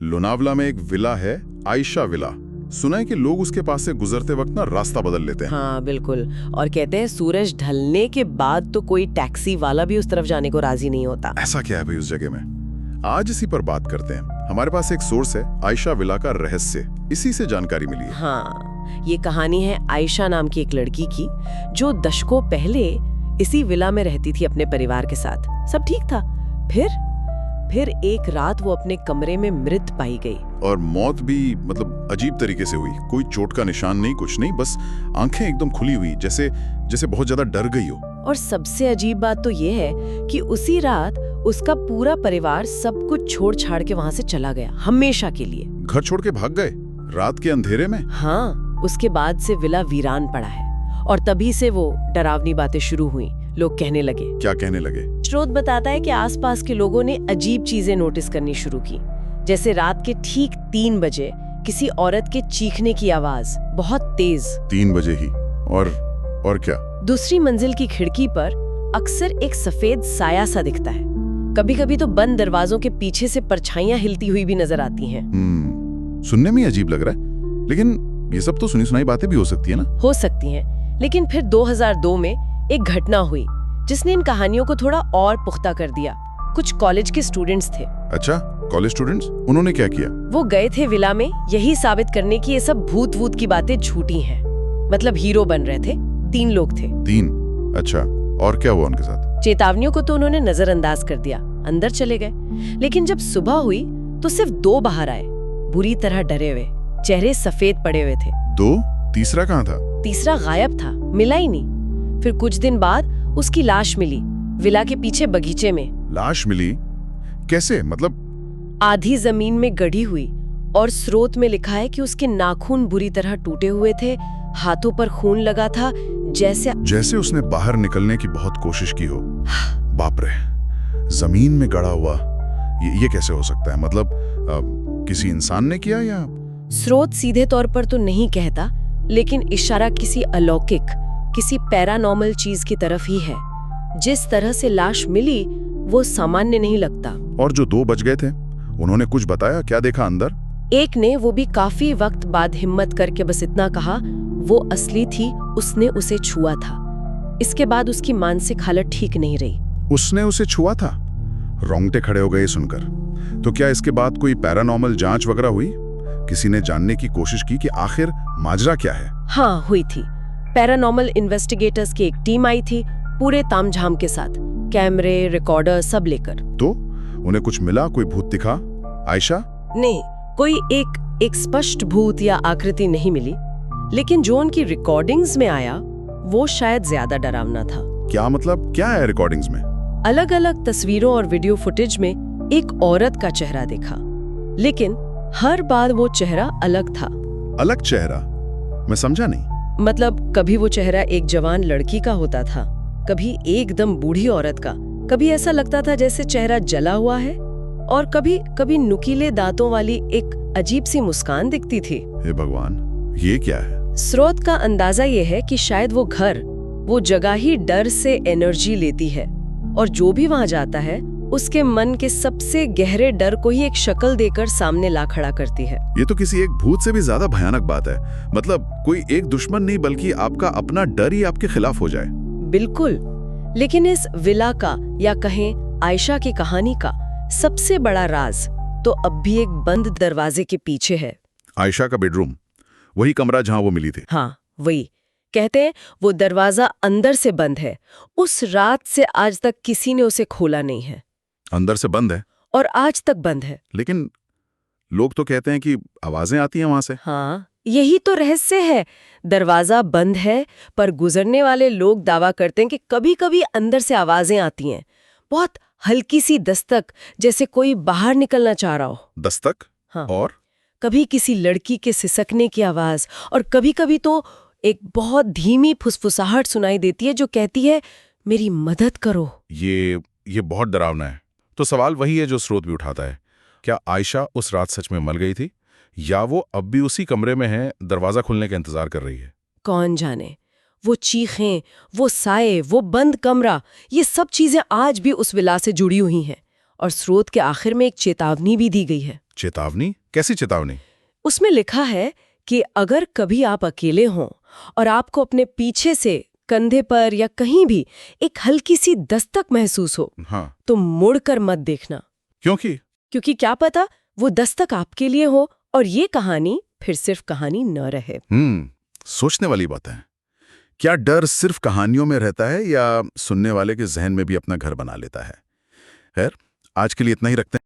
लोनावला में एक विला है, आयशा विला। सुना है कि लोग उसके पास से गुजरते वक्त ना रास्ता बदल लेते हैं। हाँ बिल्कुल। और कहते हैं सूरज ढलने के बाद तो कोई टैक्सी वाला भी उस तरफ जाने को राजी नहीं होता। ऐसा क्या है भाई उस जगह में? आज इसी पर बात करते हैं। हमारे पास एक सोर्स है, आयशा विला का रहस्य, इसी से जानकारी मिली है। हाँ, ये कहानी है आयशा नाम की एक लड़की की, जो दशकों पहले इसी विला में रहती थी अपने परिवार के साथ। सब ठीक था। फिर एक रात वो अपने कमरे में मृत पाई गई। और मौत भी मतलब अजीब तरीके से हुई। कोई चोट का निशान नहीं, कुछ नहीं, बस आंखें एकदम खुली हुई, जैसे बहुत ज्यादा डर गई हो। और सबसे अजीब बात तो ये है कि उसी रात उसका पूरा परिवार सब कुछ छोड़ छाड़ के वहां से चला गया, हमेशा के लिए। घर छोड़ के भाग गए रात के अंधेरे में? हाँ, उसके बाद से विला वीरान पड़ा है। और तभी से वो डरावनी बातें शुरू हुई। लोग कहने लगे। क्या कहने लगे? स्रोत बताता है कि आसपास के लोगों ने अजीब चीजें नोटिस करनी शुरू की, जैसे रात के ठीक 3 बजे किसी औरत के चीखने की आवाज, बहुत तेज। 3 बजे ही? और क्या? दूसरी मंजिल की खिड़की पर अक्सर एक सफेद साया सा दिखता है। कभी कभी तो बंद दरवाजों के पीछे से परछाइयां हिलती हुई भी नजर आती हैं। सुनने में अजीब लग रहा है, लेकिन ये सब तो सुनी सुनाई बातें भी हो सकती है ना? हो सकती हैं, लेकिन फिर 2002 में एक घटना हुई जिसने इन कहानियों को थोड़ा और पुख्ता कर दिया। कुछ कॉलेज के स्टूडेंट्स थे। अच्छा, कॉलेज स्टूडेंट्स? उन्होंने क्या किया? वो गए थे विला में यही साबित करने की ये सब भूत वूत की बातें झूठी हैं। मतलब हीरो बन रहे थे। 3 लोग थे। 3? अच्छा, और क्या हुआ उनके साथ? चेतावनियों को तो उन्होंने नजरअंदाज कर दिया, अंदर चले गए। लेकिन जब सुबह हुई तो सिर्फ 2 बाहर आए, बुरी तरह डरे हुए, चेहरे सफेद पड़े हुए थे। 2? तीसरा कहाँ था? तीसरा गायब था, मिला ही नहीं। फिर कुछ दिन बाद उसकी लाश मिली विला के पीछे बगीचे में। लाश मिली? कैसे? मतलब? आधी जमीन में गड़ी हुई, और स्रोत में लिखा है कि उसके नाखून बुरी तरह टूटे हुए थे, हाथों पर खून लगा था, जैसे उसने बाहर निकलने की बहुत कोशिश की हो। बाप रे, जमीन में गड़ा हुआ, ये कैसे हो सकता है? मतलब किसी इंसान ने किया या? स्रोत सीधे तौर पर तो नहीं कहता, लेकिन इशारा किसी अलौकिक, किसी पैरानॉर्मल चीज की तरफ ही है। जिस तरह से लाश मिली वो सामान्य नहीं लगता। और जो 2 बच गए थे, उन्होंने कुछ बताया? क्या देखा अंदर? एक ने, वो भी काफी वक्त बाद, हिम्मत करके बस इतना कहा, वो असली थी, उसने उसे छुआ था। इसके बाद उसकी मानसिक हालत ठीक नहीं रही। उसने उसे छुआ था? रोंगटे खड़े हो गए सुनकर। तो क्या इसके बाद कोई पैरानॉर्मल जांच वगैरह हुई? किसी ने जानने की कोशिश की कि आखिर माजरा क्या है? हाँ, हुई थी। पैरानॉर्मल इन्वेस्टिगेटर्स की एक टीम आई थी, पूरे तामझाम के साथ, कैमरे, रिकॉर्डर सब लेकर। तो उन्हें कुछ मिला? कोई भूत दिखा? आयशा? नहीं, कोई एक स्पष्ट भूत या आकृति नहीं मिली, लेकिन जो उनकी रिकॉर्डिंग्स में आया वो शायद ज्यादा डरावना था। क्या मतलब? क्या है रिकॉर्डिंग्स में? अलग अलग तस्वीरों और वीडियो फुटेज में एक औरत का चेहरा देखा, लेकिन हर बार वो चेहरा अलग था। अलग चेहरा? मैं समझा नहीं। मतलब कभी वो चेहरा एक जवान लड़की का होता था, कभी एकदम बूढ़ी औरत का, कभी ऐसा लगता था जैसे चेहरा जला हुआ है, और कभी नुकीले दांतों वाली एक अजीब सी मुस्कान दिखती थी। हे भगवान, ये क्या है? स्रोत का अंदाजा ये है कि शायद वो जगह ही डर से एनर्जी लेती है, और जो भी वहां जाता है उसके मन के सबसे गहरे डर को ही एक शक्ल देकर सामने ला खड़ा करती है। ये तो किसी एक भूत से भी ज्यादा भयानक बात है। मतलब कोई एक दुश्मन नहीं, बल्कि आपका अपना डर ही आपके खिलाफ हो जाए। बिल्कुल। लेकिन इस विला का, या कहें आयशा की कहानी का, सबसे बड़ा राज तो अब भी एक बंद दरवाजे के पीछे है। आयशा का बेडरूम, वही कमरा जहां वो मिली थी? हाँ, वही। कहते हैं वो दरवाजा अंदर से बंद है। उस रात से आज तक किसी ने उसे खोला नहीं है। अंदर से बंद है? और आज तक बंद है। लेकिन लोग तो कहते हैं कि आवाजें आती हैं वहां से। हाँ, यही तो रहस्य है। दरवाजा बंद है, पर गुजरने वाले लोग दावा करते हैं कि कभी-कभी अंदर से आवाजें आती हैं, बहुत हल्की सी दस्तक, जैसे कोई बाहर निकलना चाह रहा हो। दस्तक? हाँ। और कभी किसी लड़की के सिसकने की आवाज, और कभी-कभी तो एक बहुत धीमी फुसफुसाहट सुनाई देती है जो कहती है, मेरी मदद करो। ये बहुत डरावना है। तो सवाल वही है जो स्रोत भी उठाता है, क्या आयशा उस रात सच में मर गई थी, या वो अब भी उसी कमरे में है, दरवाजा खुलने का इंतजार कर रही है? कौन जाने। वो चीखें, वो साए, वो बंद कमरा, ये सब चीजें आज भी उस विला से जुड़ी हुई हैं। और स्रोत के आखिर में एक चेतावनी भी दी गई है। चेतावनी? कैसी चेतावनी? उसमें लिखा है कि अगर कभी आप अकेले हों और आपको अपने पीछे से, कंधे पर या कहीं भी एक हल्की सी दस्तक महसूस हो, हाँ। तो मुड़कर मत देखना। क्योंकि क्या पता वो दस्तक आपके लिए हो और ये कहानी फिर सिर्फ कहानी न रहे। सोचने वाली बात है। क्या डर सिर्फ कहानियों में रहता है या सुनने वाले के जहन में भी अपना घर बना लेता है? खैर, आज के लिए इतना ही रखते हैं।